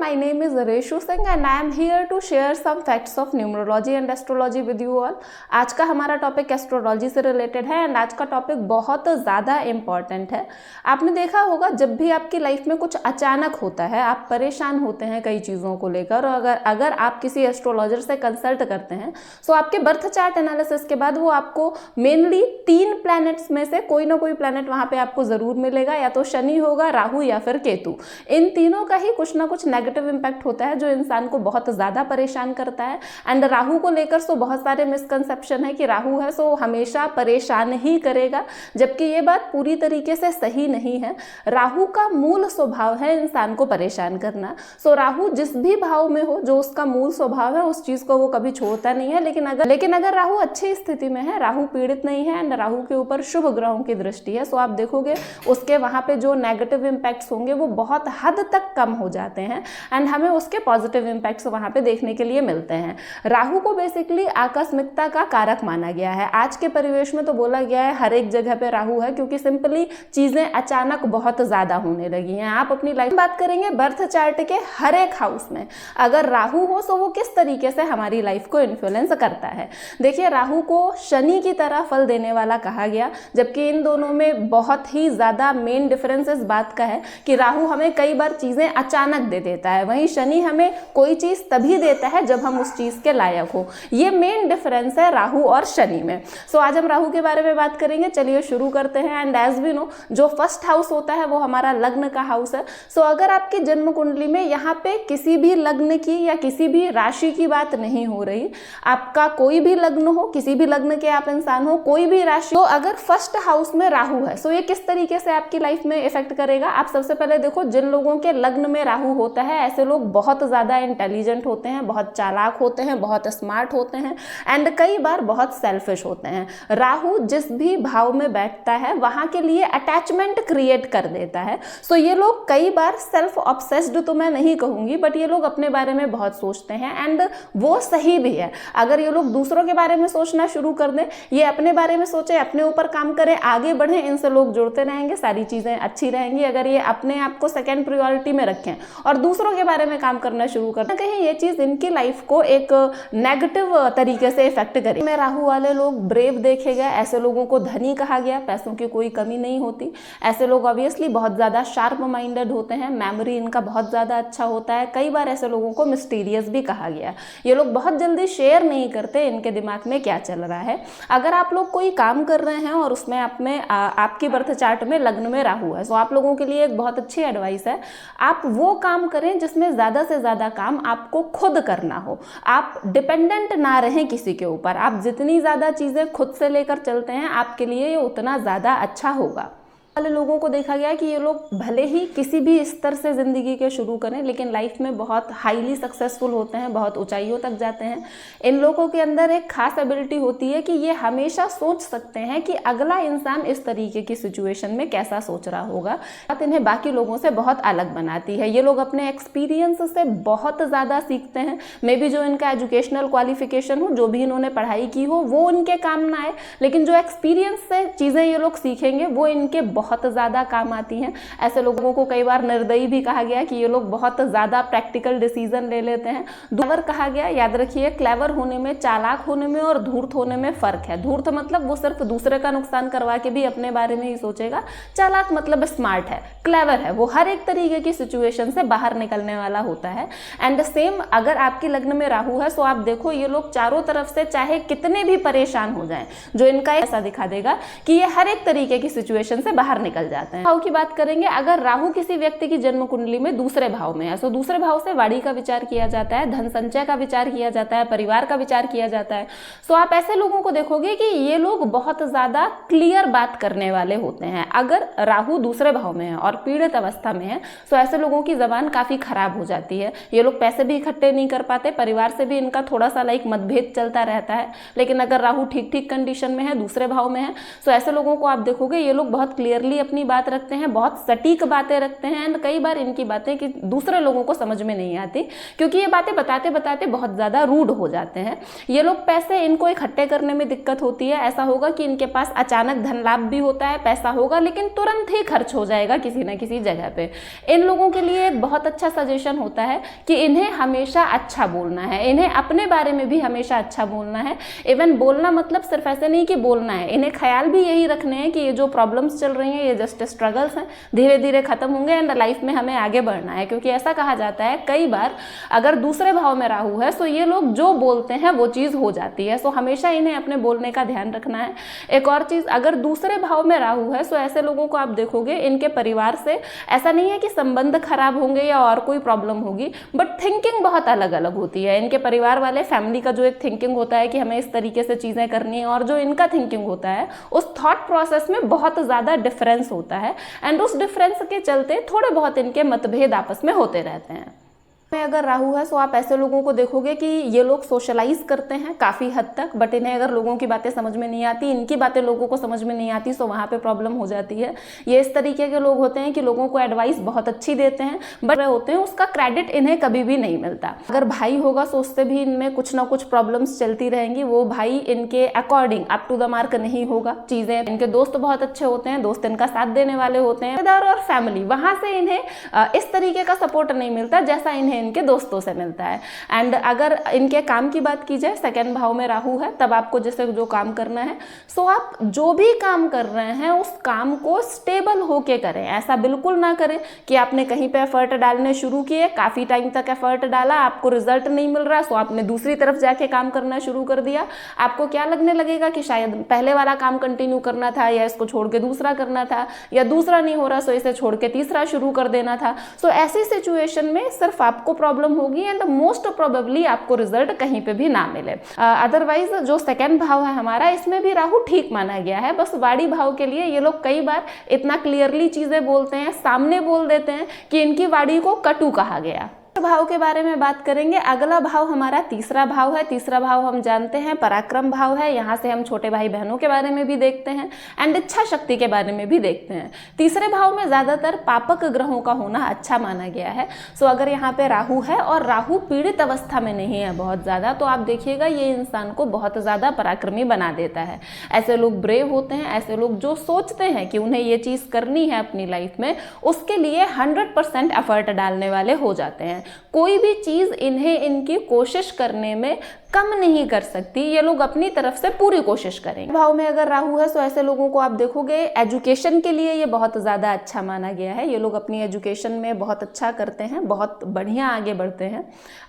my name is Reshu Singh and I am here to share some facts of numerology and astrology with you all। आज का हमारा topic astrology से related है and आज का topic बहुत ज़्यादा इम्पॉर्टेंट है। आपने देखा होगा जब भी आपकी लाइफ में कुछ अचानक होता है, आप परेशान होते हैं कई चीज़ों को लेकर, और अगर आप किसी एस्ट्रोलॉजर से कंसल्ट करते हैं तो आपके बर्थ चार्ट एनालिसिस के बाद वो आपको मेनली 3 प्लैनेट्स में से कोई ना कोई प्लैनेट वहाँ पे आपको ज़रूर मिलेगा, या तो शनि होगा, राहु या फिर केतु। इन तीनों का ही कुछ ना कुछ नेगेटिव इंपैक्ट होता है जो इंसान को बहुत ज़्यादा परेशान करता है। एंड राहु को लेकर सो बहुत सारे मिसकंसेप्शन है कि राहु है सो हमेशा परेशान ही करेगा, जबकि ये बात पूरी तरीके से सही नहीं है। राहु का मूल स्वभाव है इंसान को परेशान करना। सो राहु जिस भी भाव में हो, जो उसका मूल स्वभाव है उस चीज़ को वो कभी छोड़ता नहीं है। लेकिन अगर राहु अच्छी स्थिति में है, राहु पीड़ित नहीं है एंड राहु के ऊपर शुभ ग्रहों की दृष्टि है, सो आप देखोगे उसके वहाँ पे जो नेगेटिव इम्पैक्ट्स होंगे वो बहुत हद तक कम हो जाते हैं एंड हमें उसके पॉजिटिव इम्पैक्ट्स वहाँ पे देखने के लिए मिलते हैं। राहु को बेसिकली आकस्मिकता का कारक माना गया है। आज के परिवेश में तो बोला गया है हर एक जगह पे राहु है, क्योंकि सिंपली चीज़ें अचानक बहुत ज़्यादा होने लगी हैं। आप अपनी लाइफ में बात करेंगे बर्थ चार्ट के हर एक हाउस में अगर राहु हो तो वो किस तरीके से हमारी लाइफ को इन्फ्लुएंस करता है। देखिए, राहु को शनि की तरह फल देने वाला कहा गया, जबकि इन दोनों में बहुत ही ज़्यादा मेन डिफरेंस इस बात का है कि राहु हमें कई बार चीज़ें अचानक दे देता है, वहीं शनि हमें कोई चीज़ तभी देता है जब हम उस चीज़ के लायक हो। ये मेन डिफरेंस है राहु और शनि में। सो आज हम राहु के बारे में बात करेंगे। चलिए शुरू करते हैं। एंड एज वी नो, जो फर्स्ट हाउस होता है वो हमारा लग्न का हाउस है। सो अगर आपकी जन्म कुंडली में यहाँ पे किसी भी लग्न की या किसी भी राशि की बात नहीं हो रही, आपका कोई भी लग्न हो, किसी भी लग्न के आप इंसान हो, कोई भी राशि, तो अगर फर्स्ट हाउस में राहु है सो ये किस तरीके से आपकी लाइफ में इफेक्ट करेगा। आप सबसे पहले देखो, जिन लोगों के लग्न में राहु होता है ऐसे लोग बहुत ज़्यादा इंटेलिजेंट होते हैं, बहुत चालाक होते हैं, बहुत स्मार्ट होते हैं एंड कई बार बहुत सेल्फिश होते हैं। राहु जिस भी भाव में बैठता है वहाँ के लिए अटैचमेंट क्रिएट कर देता है। सो ये लोग कई बार सेल्फ ऑब्सेस्ड तो मैं नहीं कहूँगी, बट ये लोग अपने बारे में बहुत सोचते हैं एंड वो सही भी है। अगर ये लोग दूसरों के बारे में सोचना शुरू कर दें, ये अपने बारे में सोचे, अपने ऊपर काम करें, आगे बढ़ें, इनसे लोग जुड़ते रहेंगे, सारी चीज़ें अच्छी रहेंगी। अगर ये अपने आप को सेकेंड प्रायोरिटी में रखें और दूसरों के बारे में काम करना शुरू कर दें, कहीं ये चीज़ इनकी लाइफ को एक नेगेटिव तरीके से इफेक्ट करे। में राहु वाले लोग ब्रेव देखे गए, ऐसे लोगों को धनी कहा गया, पैसों की कोई कमी नहीं होती। ऐसे लोग ऑब्वियसली बहुत ज़्यादा शार्प माइंडेड होते हैं, मेमोरी इनका बहुत ज़्यादा अच्छा होता है। कई बार ऐसे लोगों को मिस्टीरियस भी कहा गया। ये लोग बहुत जल्दी शेयर नहीं करते इनके दिमाग में क्या चल रहा है। अगर आप लोग कोई काम कर रहे हैं और उसमें आपकी बर्थ चार्ट में लग्न में राहु है, तो आप लोगों के लिए एक बहुत अच्छी एडवाइस है, आप वो काम करें जिसमें ज़्यादा से ज़्यादा काम आपको खुद करना हो। आप डिपेंडेंट ना रहें किसी के ऊपर। आप जितनी ज़्यादा चीज़ें खुद से लेकर चलते हैं आपके लिए ये उतना ज़्यादा अच्छा होगा। वाले लोगों को देखा गया कि ये लोग भले ही किसी भी स्तर से ज़िंदगी के शुरू करें लेकिन लाइफ में बहुत हाईली सक्सेसफुल होते हैं, बहुत ऊंचाइयों तक जाते हैं। इन लोगों के अंदर एक खास एबिलिटी होती है कि ये हमेशा सोच सकते हैं कि अगला इंसान इस तरीके की सिचुएशन में कैसा सोच रहा होगा। बात इन्हें बाकी लोगों से बहुत अलग बनाती है। ये लोग अपने एक्सपीरियंस से बहुत ज़्यादा सीखते हैं। मे बी जो इनका एजुकेशनल क्वालिफिकेशन हो, जो भी इन्होंने पढ़ाई की हो, वो उनके काम ना आए, लेकिन जो एक्सपीरियंस से चीज़ें ये लोग सीखेंगे वो इनके बहुत ज़्यादा काम आती हैं। ऐसे लोगों को कई बार निर्दयी भी कहा गया कि ये लोग बहुत ज़्यादा प्रैक्टिकल डिसीजन ले लेते हैं। क्लेवर कहा गया, याद रखिए, क्लेवर होने में, चालाक होने में और धूर्त होने में फ़र्क है। धूर्त मतलब वो सिर्फ दूसरे का नुकसान करवा के भी अपने बारे में ही सोचेगा। चालाक मतलब स्मार्ट है, क्लेवर है, वो हर एक तरीके की सिचुएशन से बाहर निकलने वाला होता है। एंड सेम अगर आपकी लग्न में राहु है तो आप देखो ये लोग चारों तरफ से चाहे कितने भी परेशान हो जाएं, जो इनका ऐसा दिखा देगा कि ये हर एक तरीके की सिचुएशन से बाहर निकल जाते हैं। भाव की बात करेंगे, अगर राहु किसी व्यक्ति की जन्म कुंडली में दूसरे भाव में है, तो दूसरे भाव से वाणी का विचार किया जाता है, धन संचय का विचार किया जाता है, परिवार का विचार किया जाता है। सो आप ऐसे लोगों को देखोगे कि ये लोग बहुत ज्यादा क्लियर बात करने वाले होते हैं। अगर राहु दूसरे भाव में है और पीड़ित अवस्था में है तो ऐसे लोगों की जबान काफी खराब हो जाती है। ये लोग पैसे भी इकट्ठे नहीं कर पाते, परिवार से भी इनका थोड़ा सा मतभेद चलता रहता है। लेकिन अगर राहु ठीक ठीक कंडीशन में है, दूसरे भाव में है, तो ऐसे लोगों को आप देखोगे ये लोग बहुत क्लियरली क्लियरली अपनी बात रखते हैं, बहुत सटीक बातें रखते हैं, एंड कई बार इनकी बातें कि दूसरे लोगों को समझ में नहीं आती क्योंकि ये बातें बताते बताते बहुत ज़्यादा रूड हो जाते हैं। ये लोग पैसे इनको इकट्ठे करने में दिक्कत होती है। ऐसा होगा कि इनके पास अचानक धन लाभ भी होता है, पैसा होगा लेकिन तुरंत ही खर्च हो जाएगा किसी न किसी जगह पे। इन लोगों के लिए एक बहुत अच्छा सजेशन होता है कि इन्हें हमेशा अच्छा बोलना है, इन्हें अपने बारे में भी हमेशा अच्छा बोलना है। इवन बोलना मतलब सिर्फ ऐसे नहीं कि बोलना है, इन्हें ख्याल भी यही रखने हैं कि ये जो प्रॉब्लम्स चल रही हैं ये जस्ट स्ट्रगल्स हैं, धीरे धीरे खत्म होंगे एंड लाइफ में हमें आगे बढ़ना है। क्योंकि ऐसा कहा जाता है कई बार अगर दूसरे भाव में राहु है तो ये लोग जो बोलते हैं वो चीज़ हो जाती है। सो हमेशा इन्हें अपने बोलने का ध्यान रखना है। एक और चीज़, अगर दूसरे भाव में राहु है तो ऐसे लोगों को आप देखोगे इनके परिवार से ऐसा नहीं है कि संबंध खराब होंगे या और कोई प्रॉब्लम होगी, बट थिंकिंग बहुत अलग अलग होती है। इनके परिवार वाले फैमिली का जो एक थिंकिंग होता है कि हमें इस तरीके से चीज़ें करनी है और जो इनका थिंकिंग होता है उस थॉट प्रोसेस में बहुत ज़्यादा डिफरेंस होता है एंड उस डिफरेंस के चलते थोड़े बहुत इनके मतभेद आपस में होते रहते हैं। में अगर राहु है तो आप ऐसे लोगों को देखोगे कि ये लोग सोशलाइज करते हैं काफ़ी हद तक, बट इन्हें अगर लोगों की बातें समझ में नहीं आती, इनकी बातें लोगों को समझ में नहीं आती तो वहाँ पे प्रॉब्लम हो जाती है। ये इस तरीके के लोग होते हैं कि लोगों को एडवाइस बहुत अच्छी देते हैं बट होते हैं उसका क्रेडिट इन्हें कभी भी नहीं मिलता। अगर भाई होगा तो उससे भी इनमें कुछ ना कुछ प्रॉब्लम्स चलती रहेंगी, वो भाई इनके according up to the mark नहीं होगा चीज़ें। इनके दोस्त बहुत अच्छे होते हैं, दोस्त इनका साथ देने वाले होते हैं, रिश्तेदार और फैमिली वहाँ से इन्हें इस तरीके का सपोर्ट नहीं मिलता जैसा इन्हें इनके दोस्तों से मिलता है। एंड अगर इनके काम की बात की जाए, सेकंड भाव में राहु है, तब आपको जैसे जो काम करना है सो आप जो भी काम कर रहे हैं उस काम को स्टेबल होके करें। ऐसा बिल्कुल ना करें कि आपने कहीं पे एफर्ट डालने शुरू किए, काफ़ी टाइम तक एफर्ट डाला, आपको रिजल्ट नहीं मिल रहा, सो आपने दूसरी तरफ जाके काम करना शुरू कर दिया। आपको क्या लगने लगेगा कि शायद पहले वाला काम कंटिन्यू करना था या इसको छोड़ के दूसरा करना था, या दूसरा नहीं हो रहा सो इसे छोड़ के तीसरा शुरू कर देना था। सो ऐसी सिचुएशन में सिर्फ आपको प्रॉब्लम होगी एंड मोस्ट प्रोबेबली आपको रिजल्ट कहीं पे भी ना मिले। अदरवाइज जो सेकंड भाव है हमारा, इसमें भी राहु ठीक माना गया है। बस वाणी भाव के लिए ये लोग कई बार इतना क्लियरली चीजें बोलते हैं, सामने बोल देते हैं कि इनकी वाणी को कटु कहा गया। भाव के बारे में बात करेंगे। अगला भाव हमारा तीसरा भाव है। तीसरा भाव हम जानते हैं पराक्रम भाव है। यहाँ से हम छोटे भाई बहनों के बारे में भी देखते हैं एंड इच्छा शक्ति के बारे में भी देखते हैं। तीसरे भाव में ज़्यादातर पापक ग्रहों का होना अच्छा माना गया है। सो अगर यहाँ पे राहु है और राहु पीड़ित अवस्था में नहीं है बहुत ज़्यादा, तो आप देखिएगा ये इंसान को बहुत ज़्यादा पराक्रमी बना देता है। ऐसे लोग ब्रेव होते हैं, ऐसे लोग जो सोचते हैं कि उन्हें ये चीज़ करनी है अपनी लाइफ में, उसके लिए 100% एफर्ट डालने वाले हो जाते हैं। कोई भी चीज इन्हें इनकी कोशिश करने में कम नहीं कर सकती, ये लोग अपनी तरफ से पूरी कोशिश करेंगे। भाव में अगर राहु है तो ऐसे लोगों को आप देखोगे एजुकेशन के लिए ये बहुत ज़्यादा अच्छा माना गया है। ये लोग अपनी एजुकेशन में बहुत अच्छा करते हैं, बहुत बढ़िया आगे बढ़ते हैं।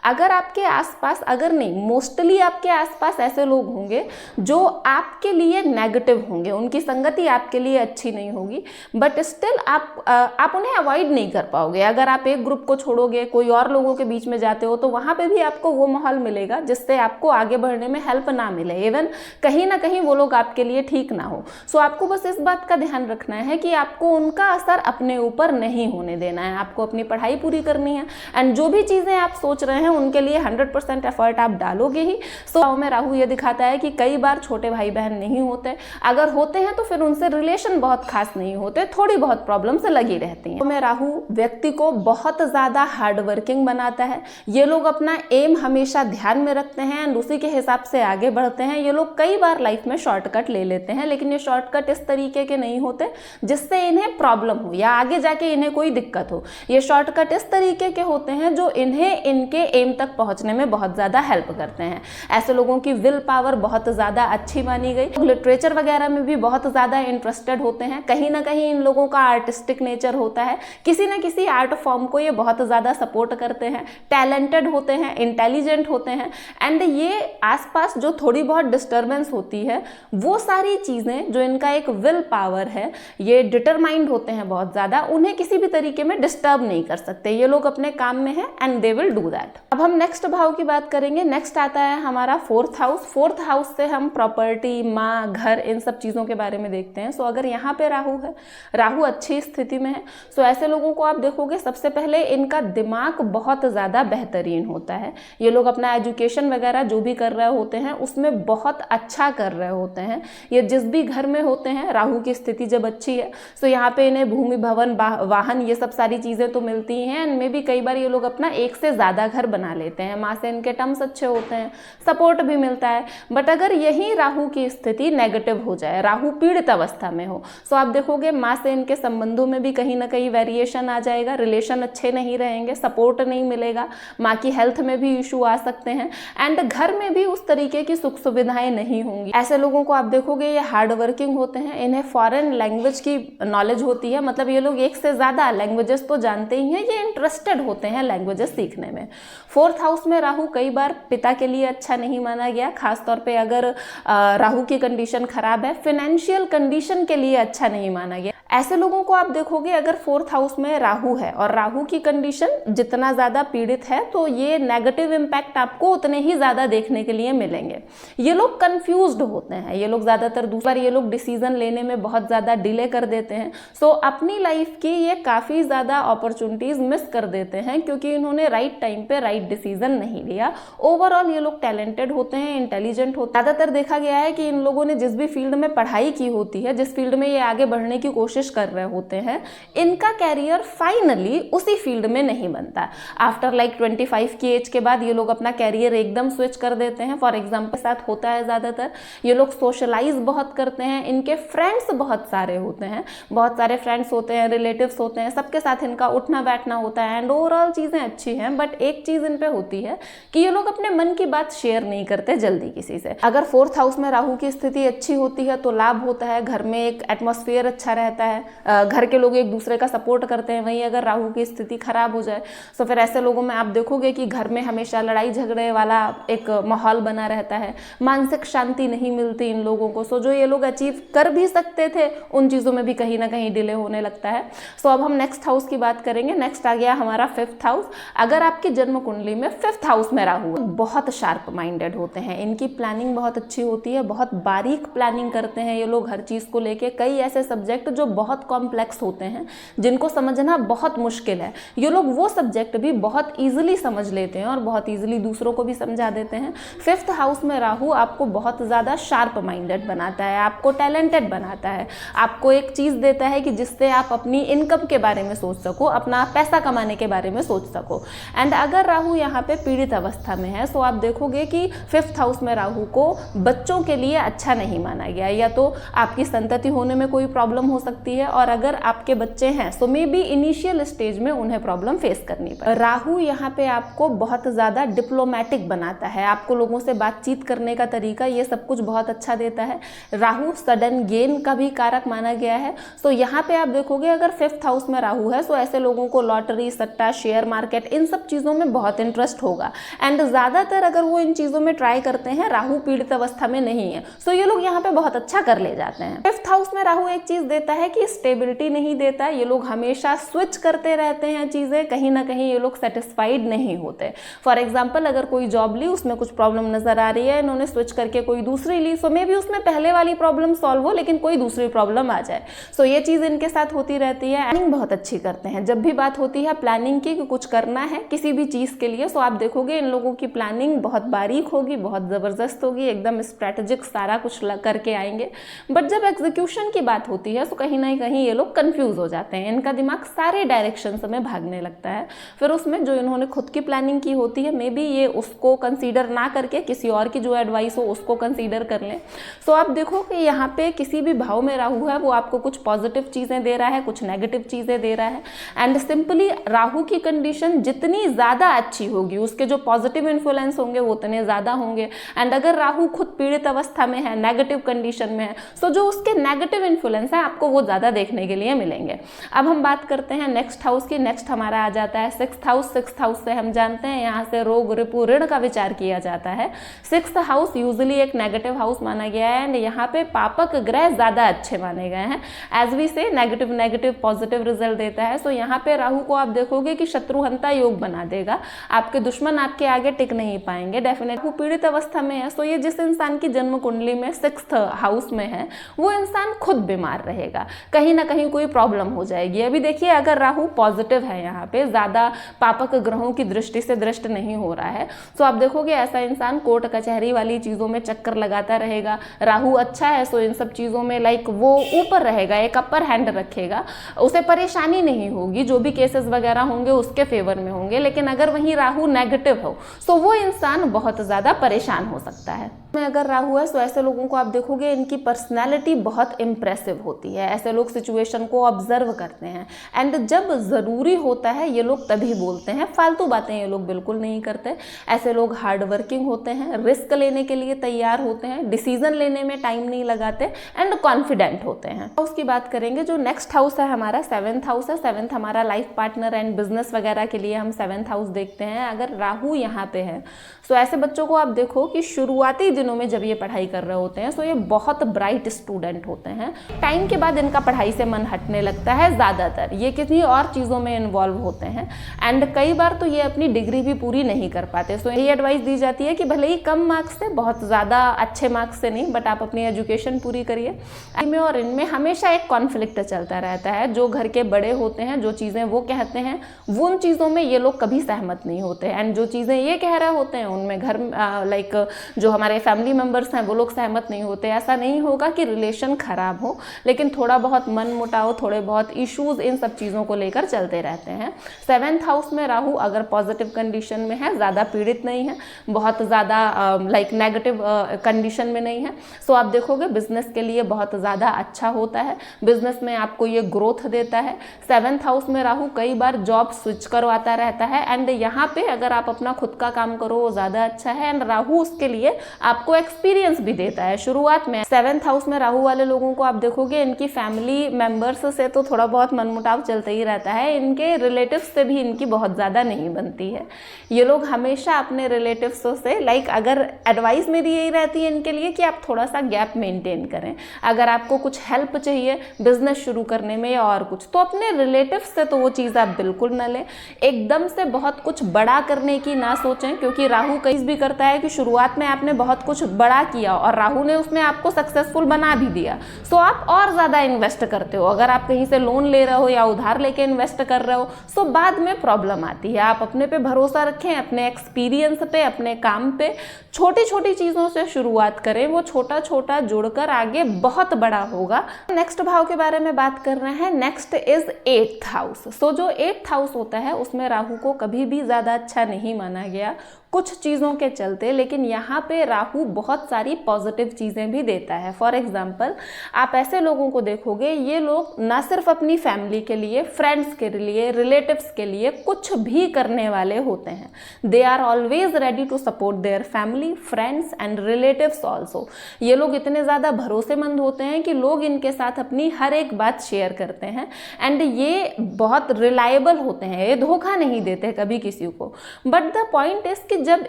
अगर आपके आसपास, अगर नहीं मोस्टली आपके आसपास ऐसे लोग होंगे जो आपके लिए नेगेटिव होंगे, उनकी संगति आपके लिए अच्छी नहीं होगी, बट स्टिल आप उन्हें अवॉइड नहीं कर पाओगे। अगर आप एक ग्रुप को छोड़ोगे, कोई और लोगों के बीच में जाते हो, तो वहाँ पे भी आपको वो माहौल मिलेगा जिससे आपको आगे बढ़ने में हेल्प ना मिले, इवन कहीं ना कहीं वो लोग आपके लिए ठीक ना हो। सो आपको बस इस बात का ध्यान रखना है कि आपको उनका असर अपने ऊपर नहीं होने देना है। आपको अपनी पढ़ाई पूरी करनी है एंड जो भी चीज़ें आप सोच रहे हैं उनके लिए 100% एफर्ट आप डालोगे ही। सो में राहु ये दिखाता है कि कई बार छोटे भाई बहन नहीं होते, अगर होते हैं तो फिर उनसे रिलेशन बहुत खास नहीं होते, थोड़ी बहुत प्रॉब्लम्स लगी रहती हैं। में राहु व्यक्ति को बहुत ज़्यादा हार्ड वर्किंग बनाता है। ये लोग अपना एम हमेशा ध्यान में रखते हैं एंड उसी के हिसाब से आगे बढ़ते हैं। ये लोग कई बार लाइफ में शॉर्टकट ले लेते हैं, लेकिन ये शॉर्टकट इस तरीके के नहीं होते जिससे इन्हें प्रॉब्लम हो या आगे जाके इन्हें कोई दिक्कत हो। ये शॉर्टकट इस तरीके के होते हैं जो इन्हें इनके एम तक पहुंचने में बहुत ज़्यादा हेल्प करते हैं। ऐसे लोगों की विल पावर बहुत ज़्यादा अच्छी मानी गई। लिटरेचर वगैरह में भी बहुत ज़्यादा इंटरेस्टेड होते हैं। कहीं ना कहीं इन लोगों का आर्टिस्टिक नेचर होता है, किसी न किसी आर्ट फॉर्म को ये बहुत ज़्यादा सपोर्ट करते हैं, टैलेंटेड होते हैं, इंटेलिजेंट होते हैं एंड ये आसपास जो थोड़ी बहुत डिस्टर्बेंस होती है वो सारी चीज़ें जो इनका एक विल पावर है, ये डिटरमाइंड होते हैं बहुत ज़्यादा, उन्हें किसी भी तरीके में डिस्टर्ब नहीं कर सकते। ये लोग अपने काम में हैं and they will do that. अब हम नेक्स्ट भाव की बात करेंगे। नेक्स्ट आता है हमारा फोर्थ हाउस। फोर्थ हाउस से हम प्रॉपर्टी, माँ, घर, इन सब चीज़ों के बारे में देखते हैं। सो अगर यहाँ पे राहु है, राहु अच्छी स्थिति में है, सो ऐसे लोगों को आप देखोगे सबसे पहले इनका दिमाग बहुत ज़्यादा बेहतरीन होता है। ये लोग अपना एजुकेशन वगैरह जो भी कर रहे होते हैं उसमें बहुत अच्छा कर रहे होते हैं। ये जिस भी घर में होते हैं, राहु की स्थिति जब अच्छी है तो यहाँ पे इन्हें भूमि, भवन, वाहन, ये सब सारी चीज़ें तो मिलती हैं। इनमें भी कई बार ये लोग अपना एक से ज़्यादा घर बना लेते हैं। माँ से इनके टर्म्स अच्छे होते हैं, सपोर्ट भी मिलता है। बट अगर यही राहु की स्थिति नेगेटिव हो जाए, राहु पीड़ित अवस्था में हो, तो आप देखोगे माँ से इनके संबंधों में भी कहीं ना कहीं वेरिएशन आ जाएगा, रिलेशन अच्छे नहीं रहेंगे, सपोर्ट नहीं मिलेगा, माँ की हेल्थ में भी इशू आ सकते हैं एंड घर में भी उस तरीके की सुख सुविधाएं नहीं होंगी। ऐसे लोगों को आप देखोगे ये हार्ड वर्किंग होते हैं, इन्हें फॉरेन लैंग्वेज की नॉलेज होती है, मतलब ये लोग एक से ज़्यादा लैंग्वेजेस तो जानते ही हैं, ये इंटरेस्टेड होते हैं लैंग्वेजेस सीखने में। 4th हाउस में राहु कई बार पिता के लिए अच्छा नहीं माना गया, खासतौर पे अगर राहु की कंडीशन खराब है, फिनेंशियल कंडीशन के लिए अच्छा नहीं माना गया। ऐसे लोगों को आप देखोगे अगर 4th हाउस में राहु है और राहु की कंडीशन जितना ज़्यादा पीड़ित है तो ये नेगेटिव इम्पैक्ट आपको उतने ही ज़्यादा देखने के लिए मिलेंगे। ये लोग कंफ्यूज्ड होते हैं, ये लोग ज़्यादातर दूसरा ये लोग डिसीजन लेने में बहुत ज़्यादा डिले कर देते हैं। सो अपनी लाइफ की ये काफ़ी ज़्यादा अपॉर्चुनिटीज़ मिस कर देते हैं क्योंकि इन्होंने राइट टाइम पे राइट डिसीजन नहीं लिया। ओवरऑल ये लोग टैलेंटेड होते हैं, इंटेलिजेंट होते हैं। ज़्यादातर देखा गया है कि इन लोगों ने जिस भी फील्ड में पढ़ाई की होती है, जिस फील्ड में ये आगे बढ़ने की कोशिश कर रहे होते हैं, इनका कैरियर फाइनली उसी फील्ड में नहीं बनता। आफ्टर लाइक 25 की एज के बाद ये लोग अपना कैरियर एकदम स्विच कर देते हैं। फॉर एग्जाम्पल साथ होता है ज़्यादातर ये लोग सोशलाइज बहुत करते हैं, इनके फ्रेंड्स बहुत सारे होते हैं, बहुत सारे फ्रेंड्स होते हैं, रिलेटिव्स होते हैं, सबके साथ इनका उठना बैठना होता है एंड ओवरऑल चीज़ें अच्छी हैं। बट एक चीज़ इन पे होती है कि ये लोग अपने मन की बात शेयर नहीं करते जल्दी किसी से। अगर 4th हाउस में राहु की स्थिति अच्छी होती है तो लाभ होता है, घर में एक एटमॉस्फेयर अच्छा रहता है, घर के लोग एक दूसरे का सपोर्ट करते हैं। वहीं अगर राहु की स्थिति खराब हो जाए तो फिर ऐसे लोगों में आप देखोगे कि घर में हमेशा लड़ाई झगड़े वाला एक माहौल बना रहता है, मानसिक शांति नहीं मिलती इन लोगों को। सो जो ये लोग अचीव कर भी सकते थे उन चीज़ों में भी कहीं ना कहीं डिले होने लगता है। सो अब हम नेक्स्ट हाउस की बात करेंगे। नेक्स्ट आ गया हमारा 5th हाउस। अगर आपकी जन्म कुंडली में 5th हाउस में राहु बहुत शार्प माइंडेड होते हैं, इनकी प्लानिंग बहुत अच्छी होती है, बहुत बारीक प्लानिंग करते हैं ये लोग हर चीज़ को लेके। कई ऐसे सब्जेक्ट जो बहुत कॉम्प्लेक्स होते हैं जिनको समझना बहुत मुश्किल है, ये लोग वो सब्जेक्ट भी बहुत ईजिली समझ लेते हैं और बहुत ईजिली दूसरों को भी समझा देते हैं। 5th हाउस में राहु आपको बहुत ज़्यादा शार्प माइंडेड बनाता है, आपको टैलेंटेड बनाता है, आपको एक चीज़ देता है कि जिससे आप अपनी इनकम के बारे में सोच सको, अपना पैसा कमाने के बारे में सोच सको। एंड अगर राहु यहाँ पे पीड़ित अवस्था में है तो आप देखोगे कि 5th हाउस में राहु को बच्चों के लिए अच्छा नहीं माना गया, या तो आपकी संतति होने में कोई प्रॉब्लम हो सकती है और अगर आपके बच्चे हैं तो मे बी इनिशियल स्टेज में उन्हें प्रॉब्लम फेस करनी पड़े। राहु यहाँ पे आपको बहुत ज़्यादा डिप्लोमेटिक बनाता है, आपको लोगों से बातचीत करने का तरीका ये सब कुछ बहुत अच्छा देता है। राहु सडन गेन का भी कारक माना गया है। सो यहाँ पे आप देखोगे अगर 5th हाउस में राहु है तो ऐसे लोगों को लॉटरी, सट्टा, शेयर मार्केट, इन सब चीज़ों में बहुत इंटरेस्ट होगा एंड ज़्यादातर अगर वो इन चीज़ों में ट्राई करते हैं, राहु पीड़ित अवस्था में नहीं है, सो ये लोग यहाँ पे बहुत अच्छा कर ले जाते हैं। 5th हाउस में राहु एक चीज़ देता है कि स्टेबिलिटी नहीं देता, ये लोग हमेशा स्विच करते रहते हैं चीज़ें, कहीं ना कहीं ये लोग सेटिस्फाइड नहीं होते। फॉर एग्जाम्पल अगर कोई जॉब ली, उसमें कुछ प्रॉब्लम नजर आ रही है, इन्होंने स्विच करके कोई दूसरी ली, सो मे भी उसमें पहले वाली प्रॉब्लम सॉल्व हो लेकिन कोई दूसरी प्रॉब्लम आ जाए। सो ये चीज़ इनके साथ होती रहती है। प्लानिंग बहुत अच्छी करते हैं, जब भी बात होती है प्लानिंग की कि कुछ करना है किसी भी चीज़ के लिए, सो आप देखोगे इन लोगों की प्लानिंग बहुत बारीक होगी, बहुत ज़बरदस्त होगी, एकदम स्ट्रैटेजिक सारा कुछ करके आएंगे। बट जब एग्जीक्यूशन की बात होती है तो कहीं ना कहीं ये लोग कंफ्यूज हो जाते हैं, इनका दिमाग सारे डायरेक्शंस में भागने लगता है। फिर उसमें जो इन्होंने खुद की प्लानिंग की होती है मे बी ये उसको कंसीडर ना करके किसी और की जो एडवाइस हो उसको कंसीडर कर लें। सो आप देखो कि यहाँ पे किसी भी भाव में राहु है वो आपको कुछ पॉजिटिव चीज़ें दे रहा है, कुछ नेगेटिव चीज़ें दे रहा है एंड सिंपली राहु की कंडीशन जितनी ज़्यादा अच्छी होगी उसके जो पॉजिटिव इन्फ्लुएंस होंगे वो उतने ज़्यादा होंगे। एंड अगर राहु खुद पीड़ित अवस्था में है, नेगेटिव कंडीशन में है, सो जो उसके नेगेटिव इन्फ्लुएंस है आपको वो ज़्यादा देखने के लिए मिलेंगे। अब हम बात करते हैं नेक्स्ट हाउस की। नेक्स्ट हमारा आ जाता है 6th हाउस। 6th हाउस से हम जानते हैं यहाँ से रोग, रिपु, ऋण का विचार किया जाता है। 6th हाउस यूजुअली एक नेगेटिव हाउस माना गया है एंड यहाँ पे पापक ग्रह ज़्यादा अच्छे माने गए हैं। एज वी से नेगेटिव नेगेटिव पॉजिटिव रिजल्ट देता है। सो यहाँ पे राहु को आप देखोगे कि शत्रुहंता योग बना देगा, आपके दुश्मन आपके आगे टिक नहीं पाएंगे। डेफिनेट वो पीड़ित अवस्था में है, सो ये जिस इंसान की जन्म कुंडली में 6th हाउस में है वो इंसान खुद बीमार रहेगा। कहीं ना कहीं कोई प्रॉब्लम हो जाएगी। अभी देखिए अगर राहु पॉजिटिव है, यहाँ पे ज़्यादा पापक ग्रहों की दृष्टि से दृष्ट नहीं हो रहा है, तो आप देखोगे ऐसा इंसान कोर्ट कचहरी वाली चीज़ों में चक्कर लगाता रहेगा। राहु अच्छा है सो इन सब चीज़ों में लाइक वो ऊपर रहेगा, एक अपर हैंड रखेगा, उसे परेशानी नहीं होगी, जो भी केसेस वगैरह होंगे उसके फेवर में होंगे। लेकिन अगर वहीं राहु नेगेटिव हो तो वो इंसान बहुत ज़्यादा परेशान हो सकता है। में अगर राहु है तो ऐसे लोगों को आप देखोगे इनकी पर्सनैलिटी बहुत इम्प्रेसिव होती है। ऐसे लोग सिचुएशन को ऑब्जर्व करते हैं एंड जब ज़रूरी होता है ये लोग तभी बोलते हैं, फालतू बातें ये लोग बिल्कुल नहीं करते। ऐसे लोग हार्ड वर्किंग होते हैं, रिस्क लेने के लिए तैयार होते हैं, डिसीजन लेने में टाइम नहीं लगाते एंड कॉन्फिडेंट होते हैं। उसकी बात करेंगे जो नेक्स्ट हाउस है हमारा 7th हाउस है। 7th हमारा लाइफ पार्टनर एंड बिजनेस वगैरह के लिए हम 7th हाउस देखते हैं। अगर राहु यहाँ पे है तो ऐसे बच्चों को आप देखो कि शुरुआती दिनों में जब ये पढ़ाई कर रहे होते हैं तो ये बहुत ब्राइट स्टूडेंट होते हैं। टाइम के बाद इनका पढ़ाई से मन हटने लगता है, ज़्यादातर ये किसी और चीज़ों में इन्वॉल्व होते हैं एंड कई बार तो ये अपनी डिग्री भी पूरी नहीं कर पाते। सो यही एडवाइस दी जाती है कि भले ही कम मार्क्स से, बहुत ज़्यादा अच्छे मार्क्स से नहीं, बट आप अपनी एजुकेशन पूरी करिए। इनमें और इनमें हमेशा एक कॉन्फ्लिक्ट चलता रहता है। जो घर के बड़े होते हैं, जो चीज़ें वो कहते हैं वो उन चीज़ों में ये लोग कभी सहमत नहीं होते एंड जो चीज़ें ये कह रहे होते हैं उनमें घर लाइक जो हमारे फैमिली मेम्बर्स हैं वो लोग सहमत नहीं होते। ऐसा नहीं होगा कि रिलेशन खराब हो, लेकिन थोड़ा बहुत मन मुटाव, थोड़े बहुत इश्यूज इन सब चीज़ों को लेकर चलते रहते हैं। 7th हाउस में राहु अगर पॉजिटिव कंडीशन में है, ज़्यादा पीड़ित नहीं है, बहुत ज़्यादा लाइक नेगेटिव कंडीशन में नहीं है, सो आप देखोगे बिजनेस के लिए बहुत ज़्यादा अच्छा होता है। बिजनेस में आपको ये ग्रोथ देता है। 7th हाउस में राहु कई बार जॉब स्विच करवाता रहता है एंड यहाँ पे अगर आप अपना खुद का काम करो वो ज़्यादा अच्छा है एंड राहु उसके लिए आपको एक्सपीरियंस भी देता है शुरुआत में। 7th हाउस में राहु वाले लोगों को आप देखोगे इनकी फैमिली मेंबर्स से तो थोड़ा बहुत मनमुटाव चलता ही रहता है, इनके रिलेटिव्स से भी इनकी बहुत ज़्यादा नहीं बनती है। ये लोग हमेशा अपने रिलेटिव्स से लाइक अगर एडवाइस मेरी यही रहती है इनके लिए कि आप थोड़ा सा गैप मेंटेन करें। अगर आपको कुछ हेल्प चाहिए बिजनेस शुरू करने में या और कुछ, तो अपने रिलेटिव्स से तो वो चीज़ आप बिल्कुल ना लें। एकदम से बहुत कुछ बड़ा करने की ना सोचें, क्योंकि राहु कई भी करता है कि शुरुआत में आपने बहुत कुछ बड़ा किया और राहु ने उसमें आपको सक्सेसफुल बना भी दिया, सो आप और ज़्यादा इन्वेस्ट करते हो। अगर आप कहीं से लोन ले रहे हो या उधार लेके इन्वेस्ट कर रहे हो सो बाद में प्रॉब्लम आती है। आप अपने पे भरोसा रखें, अपने एक्सपीरियंस पे, अपने काम पे, छोटी छोटी चीज़ों से शुरुआत करें, वो छोटा छोटा जुड़कर आगे बहुत बड़ा होगा। नेक्स्ट भाव के बारे में बात कर रहे हैं। Next is 8th house. सो जो 8th हाउस होता है उसमें राहु को कभी भी ज़्यादा अच्छा नहीं माना गया कुछ चीज़ों के चलते, लेकिन यहाँ पे राहु बहुत सारी पॉजिटिव चीज़ें भी देता है। फॉर एग्जाम्पल आप ऐसे लोगों को देखोगे ये लोग ना सिर्फ अपनी फैमिली के लिए, फ्रेंड्स के लिए, रिलेटिव्स के लिए कुछ भी करने वाले होते हैं। They are always ready to support their family, friends and relatives also. ये लोग इतने ज़्यादा भरोसेमंद होते हैं कि लोग इनके साथ अपनी हर एक बात शेयर करते हैं एंड ये बहुत रिलायबल होते हैं, ये धोखा नहीं देते कभी किसी को। बट द पॉइंट इज कि जब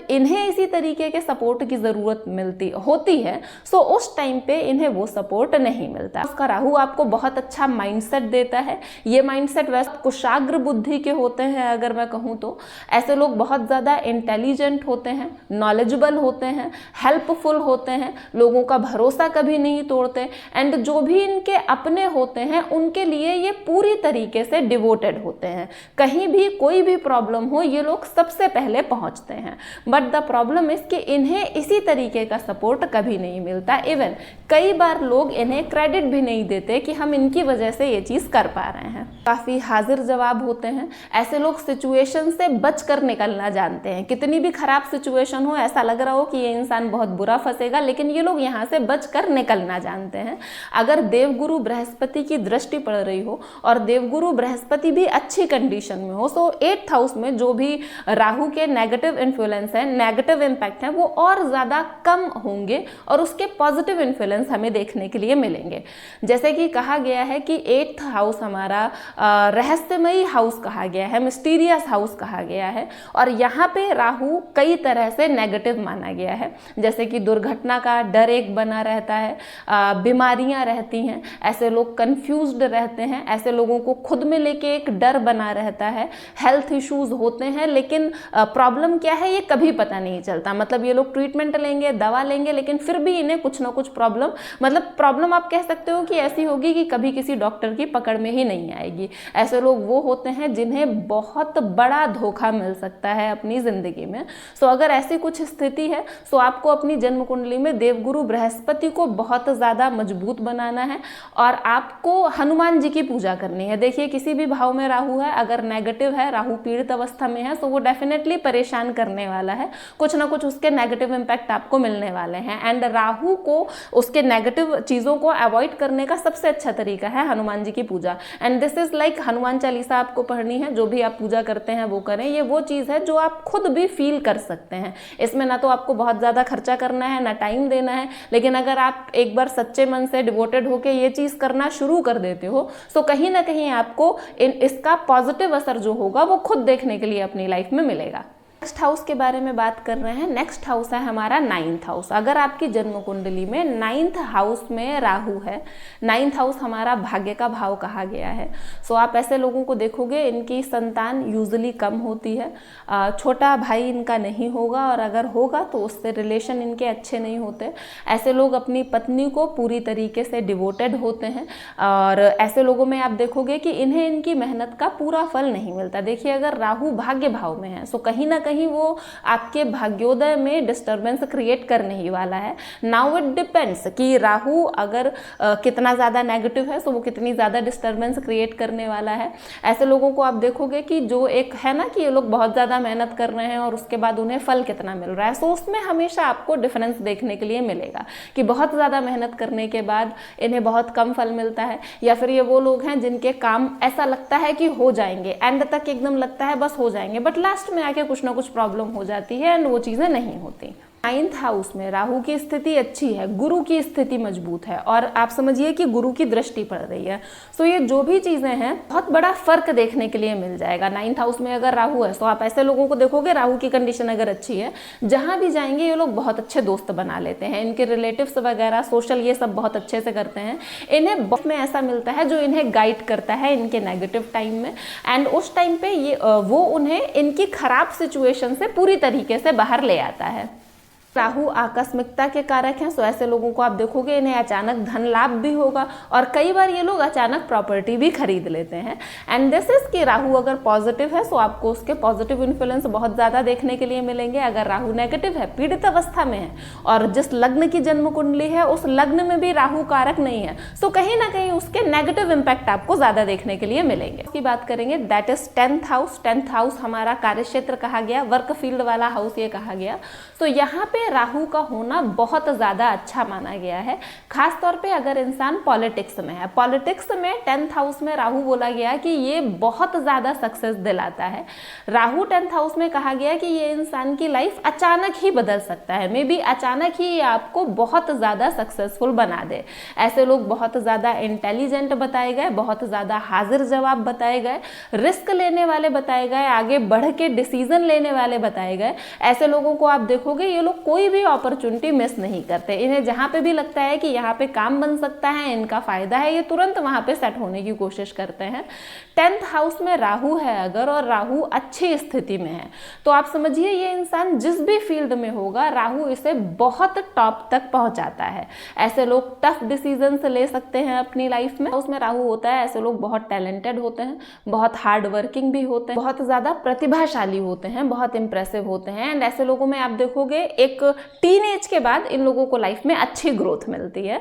इन्हें इसी तरीके के सपोर्ट की ज़रूरत होती है सो उस टाइम पे इन्हें वो सपोर्ट नहीं मिलता। उसका राहु आपको बहुत अच्छा माइंडसेट देता है। ये माइंडसेट वैसे कुशाग्र बुद्धि के होते हैं, अगर मैं कहूँ तो ऐसे लोग बहुत ज़्यादा इंटेलिजेंट होते हैं, नॉलेजेबल होते हैं, हेल्पफुल होते हैं, लोगों का भरोसा कभी नहीं तोड़ते एंड जो भी इनके अपने होते हैं उनके लिए ये पूरी तरीके से डिवोटेड होते हैं। कहीं भी कोई भी प्रॉब्लम हो ये लोग सबसे पहले पहुंचते हैं। बट द प्रॉब्लम इज कि इन्हें इसी तरीके का सपोर्ट कभी नहीं मिलता। इवन कई बार लोग इन्हें क्रेडिट भी नहीं देते कि हम इनकी वजह से ये चीज़ कर पा रहे हैं। काफ़ी हाजिर जवाब होते हैं। ऐसे लोग सिचुएशन से बच कर निकलना जानते हैं। कितनी भी खराब सिचुएशन हो, ऐसा लग रहा हो कि ये इंसान बहुत बुरा फंसेगा, लेकिन ये लोग यहाँ से बच कर निकलना जानते हैं। अगर देवगुरु बृहस्पति की दृष्टि पड़ रही हो और देवगुरु बृहस्पति भी अच्छी कंडीशन में हो, सो 8th हाउस में जो भी राहु के नेगेटिव इन्फ्लुएंस है, नेगेटिव इम्पैक्ट है, वो और ज़्यादा कम होंगे और उसके पॉजिटिव इन्फ्लुएंस हमें देखने के लिए मिलेंगे। जैसे कि कहा गया है कि 8th हाउस हमारा रहस्यमयी हाउस कहा गया है, मिस्टीरियस हाउस कहा गया है और यहाँ पे राहु कई तरह से नेगेटिव माना गया है। जैसे कि दुर्घटना का डर एक बना रहता है, बीमारियाँ रहती हैं, ऐसे लोग कंफ्यूज्ड रहते हैं, ऐसे लोगों को खुद में लेके एक डर बना रहता है, हेल्थ इश्यूज होते हैं, लेकिन प्रॉब्लम क्या है ये कभी पता नहीं चलता। मतलब ये लोग ट्रीटमेंट लेंगे लेंगे, दवा लेंगे, लेकिन फिर भी इन्हें कुछ ना कुछ प्रॉब्लम, मतलब प्रॉब्लम आप कह सकते हो कि ऐसी होगी कि कभी किसी डॉक्टर की पकड़ में ही नहीं आएगी। ऐसे लोग वो होते हैं जिन्हें बहुत बड़ा धोखा मिल सकता है अपनी ज़िंदगी में। सो अगर ऐसी कुछ स्थिति है तो आपको अपनी जन्म कुंडली में देवगुरु बृहस्पति को बहुत ज़्यादा मजबूत बनाना है और आपको हनुमान जी की पूजा करनी है। देखिए, किसी भी भाव में राहु है, अगर नेगेटिव है, राहु पीड़ित अवस्था में है, तो वो डेफिनेटली परेशान करने वाला है, कुछ ना कुछ उसके नेगेटिव इंपैक्ट आपको मिलने वाले हैं। एंड राहु को उसके नेगेटिव चीज़ों को अवॉइड करने का सबसे अच्छा तरीका है हनुमान जी की पूजा। And this is like Hanuman Chalisa आपको पढ़नी है, जो भी आप पूजा करते हैं वो करें। ये वो चीज़ है जो आप खुद भी फील कर सकते हैं। इसमें ना तो आपको बहुत ज़्यादा खर्चा करना है, ना टाइम देना है, लेकिन अगर आप एक बार सच्चे मन से डिवोटेड होकर ये चीज़ करना शुरू कर देते हो तो कहीं ना कहीं आपको इसका पॉजिटिव असर जो होगा वो खुद देखने के लिए अपनी लाइफ में मिलेगा। नेक्स्ट हाउस के बारे में बात कर रहे हैं। नेक्स्ट हाउस है हमारा 9th हाउस। अगर आपकी जन्म कुंडली में 9th हाउस में राहु है, 9th हाउस हमारा भाग्य का भाव कहा गया है। सो आप ऐसे लोगों को देखोगे इनकी संतान यूजुअली कम होती है, छोटा भाई इनका नहीं होगा, और अगर होगा तो उससे रिलेशन इनके अच्छे नहीं होते। ऐसे लोग अपनी पत्नी को पूरी तरीके से डिवोटेड होते हैं, और ऐसे लोगों में आप देखोगे कि इन्हें इनकी मेहनत का पूरा फल नहीं मिलता। देखिए, अगर राहु भाग्य भाव में है सो कहीं ना कहीं वो आपके भाग्योदय में डिस्टर्बेंस क्रिएट करने ही वाला है। नाउ इट डिपेंड्स कि राहु अगर कितना ज़्यादा नेगेटिव है तो वो कितनी ज़्यादा डिस्टर्बेंस क्रिएट करने वाला है। ऐसे लोगों को आप देखोगे कि जो एक है ना कि ये लोग बहुत ज़्यादा मेहनत कर रहे हैं और उसके बाद उन्हें फल कितना मिल रहा है, सो उसमें हमेशा आपको डिफरेंस देखने के लिए मिलेगा कि बहुत ज़्यादा मेहनत करने के बाद इन्हें बहुत कम फल मिलता है, या फिर ये वो लोग हैं जिनके काम ऐसा लगता है कि हो जाएंगे, एंड तक एकदम लगता है बस हो जाएंगे, बट लास्ट में आके कुछ ना कुछ प्रॉब्लम हो जाती है एंड वो चीज़ें नहीं होती। 9th हाउस में राहु की स्थिति अच्छी है, गुरु की स्थिति मजबूत है, और आप समझिए कि गुरु की दृष्टि पड़ रही है। सो ये जो भी चीज़ें हैं बहुत बड़ा फर्क देखने के लिए मिल जाएगा। 9th हाउस में अगर राहु है तो आप ऐसे लोगों को देखोगे, राहु की कंडीशन अगर अच्छी है, जहाँ भी जाएंगे ये लोग बहुत अच्छे दोस्त बना लेते हैं, इनके रिलेटिव्स वगैरह सोशल ये सब बहुत अच्छे से करते हैं। इन्हें बहुत में ऐसा मिलता है जो इन्हें गाइड करता है इनके नेगेटिव टाइम में, एंड उस टाइम पे ये वो उन्हें इनकी खराब सिचुएशन से पूरी तरीके से बाहर ले आता है। राहु आकस्मिकता के कारक हैं, सो ऐसे लोगों को आप देखोगे इन्हें अचानक धन लाभ भी होगा, और कई बार ये लोग अचानक प्रॉपर्टी भी खरीद लेते हैं। एंड दिस इज कि राहु अगर पॉजिटिव है तो आपको उसके पॉजिटिव इन्फ्लुएंस बहुत ज़्यादा देखने के लिए मिलेंगे। अगर राहु नेगेटिव है, पीड़ित अवस्था में है, और जिस लग्न की जन्म कुंडली है उस लग्न में भी राहु कारक नहीं है, सो कहीं ना कहीं उसके नेगेटिव इंपैक्ट आपको ज़्यादा देखने के लिए मिलेंगे। इसकी बात करेंगे, that is 10th house. 10th house हमारा कार्यक्षेत्र कहा गया, वर्क फील्ड वाला हाउस ये कहा गया। तो यहाँ पे राहु का होना बहुत ज़्यादा अच्छा माना गया है, खास तौर पे अगर इंसान पॉलिटिक्स में है। पॉलिटिक्स में 10th हाउस में राहु बोला गया कि ये बहुत ज़्यादा सक्सेस दिलाता है। राहु 10th हाउस में कहा गया कि ये इंसान की लाइफ अचानक ही बदल सकता है, मे बी अचानक ही ये आपको बहुत ज़्यादा सक्सेसफुल बना दे। ऐसे लोग बहुत ज़्यादा इंटेलिजेंट बताए गए, बहुत ज़्यादा हाजिर जवाब बताए गए, रिस्क लेने वाले बताए गए, आगे बढ़ के डिसीजन लेने वाले बताए गए। ऐसे लोगों को आप देखोगे ये लोग कोई भी अपॉर्चुनिटी मिस नहीं करते। इन्हें जहाँ पे भी लगता है कि यहाँ पे काम बन सकता है, इनका फायदा है, ये तुरंत वहाँ पे सेट होने की कोशिश करते हैं। 10th हाउस में राहु है अगर, और राहु अच्छी स्थिति में है, तो आप समझिए ये इंसान जिस भी फील्ड में होगा राहु इसे बहुत टॉप तक पहुँचाता है। ऐसे लोग टफ डिसीजंस ले सकते हैं अपनी लाइफ में। उसमें राहु होता है, ऐसे लोग बहुत टैलेंटेड होते हैं, बहुत हार्ड वर्किंग भी होते हैं, बहुत ज़्यादा प्रतिभाशाली होते हैं, बहुत इंप्रेसिव होते हैं। एंड ऐसे लोगों में आप देखोगे एक टीन एज के बाद इन लोगों को लाइफ में अच्छी ग्रोथ मिलती है।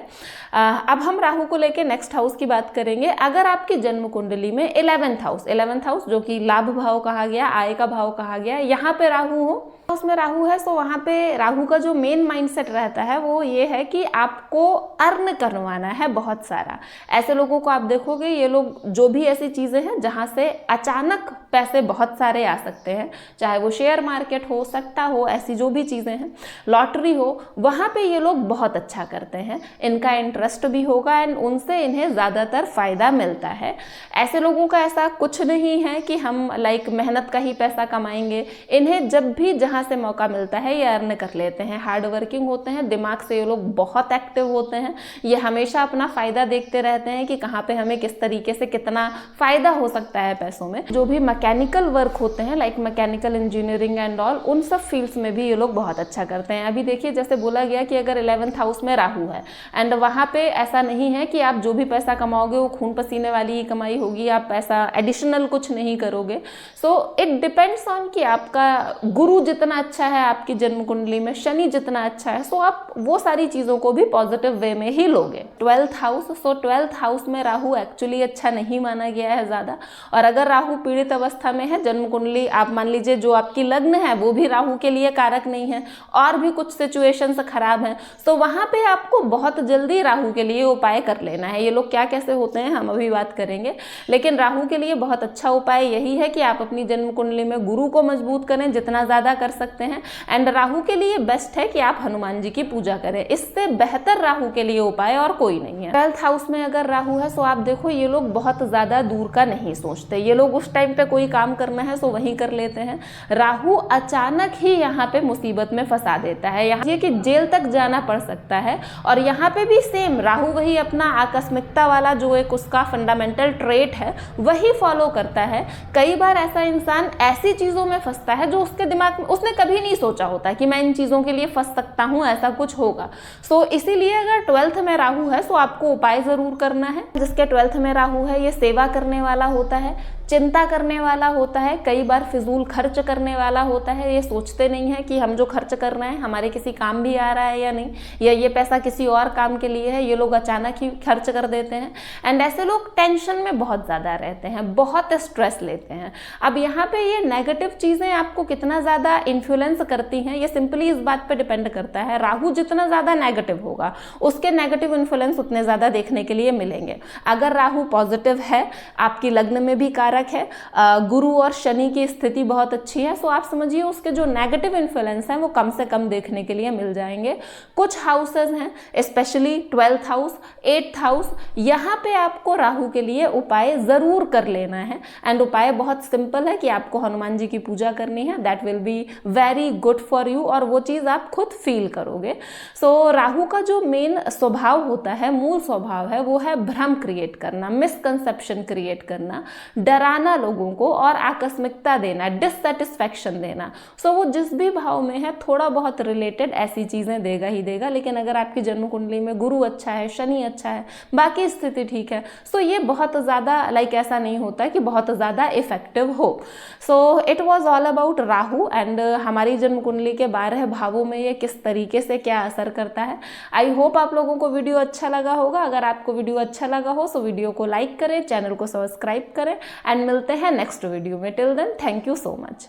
अब हम राहु को लेके नेक्स्ट हाउस की बात करेंगे। अगर आपकी जन्म कुंडली में 11th हाउस जो कि लाभ भाव कहा गया, आय का भाव कहा गया, यहाँ पे राहु हो, उसमें राहु है, तो वहाँ पे राहु का जो मेन माइंडसेट रहता है वो ये है कि आपको अर्न करवाना है बहुत सारा। ऐसे लोगों को आप देखोगे ये लोग जो भी ऐसी चीज़ें हैं जहाँ से अचानक पैसे बहुत सारे आ सकते हैं, चाहे वो शेयर मार्केट हो, सट्टा हो, ऐसी जो भी चीज़ें हैं, लॉटरी हो, वहाँ पे ये लोग बहुत अच्छा करते हैं। इनका इंटरेस्ट भी होगा एंड उनसे इन्हें ज़्यादातर फ़ायदा मिलता है। ऐसे लोगों का ऐसा कुछ नहीं है कि हम मेहनत का ही पैसा कमाएंगे। इन्हें जब भी जहाँ से मौका मिलता है ये अर्न कर लेते हैं। हार्ड वर्किंग होते हैं, दिमाग से ये लोग बहुत एक्टिव होते हैं। ये हमेशा अपना फायदा देखते रहते हैं कि कहाँ पे हमें किस तरीके से कितना फायदा हो सकता है पैसों में। जो भी मैकेनिकल वर्क होते हैं, like mechanical engineering and all, उन सब फील्ड्स में भी ये लोग बहुत अच्छा करते हैं। अभी देखिए जैसे बोला गया कि अगर 11th हाउस में राहु है एंड वहाँ पे ऐसा नहीं है कि आप जो भी पैसा कमाओगे वो खून पसीने वाली ही कमाई होगी, आप पैसा एडिशनल कुछ नहीं करोगे। सो इट डिपेंड्स ऑन कि आपका गुरु जितना अच्छा है आपकी जन्म कुंडली में, शनि जितना अच्छा है, सो आप वो सारी चीज़ों को भी पॉजिटिव वे में ही लोगे। 12th हाउस, सो 12th हाउस में राहु एक्चुअली अच्छा नहीं माना गया है ज़्यादा। और अगर राहु पीड़ित अवस्था में है, जन्म कुंडली आप मान लीजिए जो आपकी लग्न है वो भी राहु के लिए कारक नहीं है और भी कुछ सिचुएशंस खराब हैं, तो वहाँ पे आपको बहुत जल्दी राहु के लिए उपाय कर लेना है। ये लोग क्या कैसे होते हैं हम अभी बात करेंगे, लेकिन राहु के लिए बहुत अच्छा उपाय यही है कि आप अपनी जन्म कुंडली में गुरु को मजबूत करें जितना ज़्यादा कर सकते हैं। एंड राहु के लिए बेस्ट है कि आप हनुमान जी की पूजा करें, इससे बेहतर राहु के लिए उपाय और कोई नहीं है। 12th हाउस में अगर राहु है तो आप देखो ये लोग बहुत ज़्यादा दूर का नहीं सोचते, ये लोग उस टाइम पे कोई काम करना है तो वहीं कर लेते हैं। राहु अचानक ही यहाँ पे मुसीबत में फंसा देता है, यहाँ ये कि जेल तक जाना पड़ सकता है। और यहाँ पे भी सेम राहु वही अपना आकस्मिकता वाला जो एक उसका फंडामेंटल ट्रेट है वही फॉलो करता है। कई बार ऐसा इंसान ऐसी चीज़ों में फंसता है जो उसके दिमाग में उसने कभी नहीं सोचा होता कि मैं इन चीज़ों के लिए फंस सकता हूँ, ऐसा कुछ होगा। सो इसीलिए अगर 12th में राहु है तो आपको उपाय ज़रूर करना है। जिसके 12th में राहु है ये सेवा करने वाला होता है, चिंता करने वाला होता है, कई बार फिजूल खर्च करने वाला होता है। ये सोचते नहीं है कि हम जो खर्च कर रहे हैं हमारे किसी काम भी आ रहा है या नहीं, या ये पैसा किसी और काम के लिए है, ये लोग अचानक ही खर्च कर देते हैं। एंड ऐसे लोग टेंशन में बहुत ज़्यादा रहते हैं, बहुत स्ट्रेस लेते हैं। अब यहाँ पे ये नेगेटिव चीज़ें आपको कितना ज़्यादा इन्फ्लुएंस करती हैं ये सिंपली इस बात पर डिपेंड करता है, राहु जितना ज़्यादा नेगेटिव होगा उसके नेगेटिव इन्फ्लुएंस उतने ज़्यादा देखने के लिए मिलेंगे। अगर राहु पॉजिटिव है, आपकी लग्न में भी कारक है, गुरु और शनि की स्थिति बहुत अच्छी है, सो आप समझिए उसके जो नेगेटिव इन्फ्लुएंस हैं वो कम से कम देखने के लिए मिल जाएंगे। कुछ हाउसेज हैं specially 12th house, 8th house, यहाँ पे आपको राहु के लिए उपाय ज़रूर कर लेना है। एंड उपाय बहुत सिंपल है कि आपको हनुमान जी की पूजा करनी है, that will be very good for you, और वो चीज़ आप खुद फील करोगे। सो राहु का जो मेन स्वभाव होता है, मूल स्वभाव है, वो है भ्रम क्रिएट करना, मिसकंसेप्शन क्रिएट करना, डराना लोगों को और आकस्मिकता देना, डिससेटिस्फैक्शन देना। सो वो जिस भी भाव में है थोड़ा बहुत रिलेटेड ऐसी चीज़ें देगा ही देगा। लेकिन अगर आपकी जन्म कुंडली में गुरु अच्छा है, शनि अच्छा है, बाकी स्थिति ठीक है, सो ये बहुत ज़्यादा ऐसा नहीं होता कि बहुत ज़्यादा इफेक्टिव हो। So it was all about Rahu and हमारी जन्म कुंडली के 12 भावों में ये किस तरीके से क्या असर करता है। आई होप आप लोगों को वीडियो अच्छा लगा होगा। अगर आपको वीडियो अच्छा लगा हो तो वीडियो को लाइक करें, चैनल को सब्सक्राइब करें एंड मिलते हैं नेक्स्ट वीडियो में। Till then thank you so much.